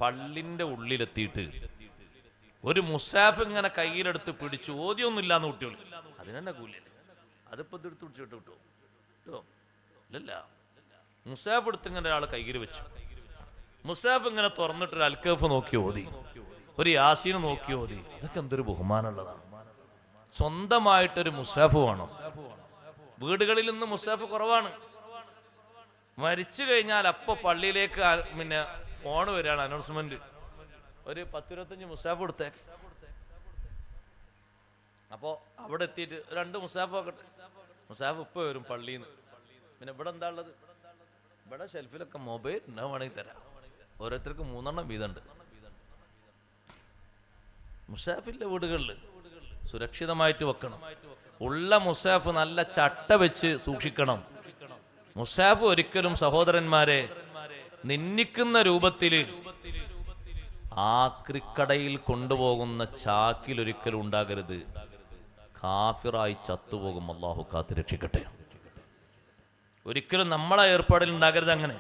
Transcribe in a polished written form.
പള്ളിന്റെ ഉള്ളിലെത്തിയിട്ട് ഒരു മുസാഫ് ഇങ്ങനെ കയ്യിലെടുത്ത് പിടിച്ചു, ഓതിയൊന്നുമില്ലാന്ന് കുട്ടികൾ. അതിനെന്നെ കൂലിയല്ലേ? അതിപ്പോ ഇതെടുത്ത് പിടിച്ചിട്ട് കിട്ടുമോ? കിട്ടുമോ? ഇല്ലല്ല. മുസാഫ് എടുത്ത് ഇങ്ങനെ ഒരാൾ കയ്യിൽ വെച്ചു. മുസാഫ് ഇങ്ങനെ തുറന്നിട്ടൊരു അൽക്കഫ് നോക്കി ഓതി, ഒരു യാസീന് നോക്കി ഓതി. ഇതൊക്കെ എന്തൊരു ബഹുമാനമുള്ളതാണ്. സ്വന്തമായിട്ടൊരു മുസാഫ് വേണം. വീടുകളിൽ നിന്ന് മുസാഫ് കുറവാണ്. മരിച്ചു കഴിഞ്ഞാൽ അപ്പൊ പള്ളിയിലേക്ക് പിന്നെ ഫോണ് വരികയാണ്, അനൗൺസ്മെന്റ്, ഒരു 10-25 മുസാഫ് കൊടുത്തേക്ക്. അപ്പോ അവിടെ എത്തിയിട്ട് 2 മുസാഫ് ആക്കട്ടെ. മുസാഫ് ഇപ്പൊ വരും പള്ളിയിൽ നിന്ന്. പിന്നെ ഇവിടെ എന്താ ഉള്ളത്? ഇവിടെ ഷെൽഫിലൊക്കെ മൊബൈൽ വേണമെങ്കിൽ തരാം. ഓരോരുത്തർക്ക് 3 വീതമുണ്ട്. മുസാഫിന്റെ വീടുകളിൽ സുരക്ഷിതമായിട്ട് വെക്കണം. ഉള്ള മുസാഫ് നല്ല ചട്ട വെച്ച് സൂക്ഷിക്കണം. മുസാഫ് ഒരിക്കലും സഹോദരന്മാരെ നിന്ദിക്കുന്ന രൂപത്തില് ആക്രിക്കടയിൽ കൊണ്ടുപോകുന്ന ചാക്കിൽ ഒരിക്കലും ഉണ്ടാകരുത്. കാഫിറായി ചത്തുപോകും. അല്ലാഹു കാത്ത് രക്ഷിക്കട്ടെ. ഒരിക്കലും നമ്മളെ ഏർപ്പാടിൽ ഉണ്ടാകരുത് അങ്ങനെ.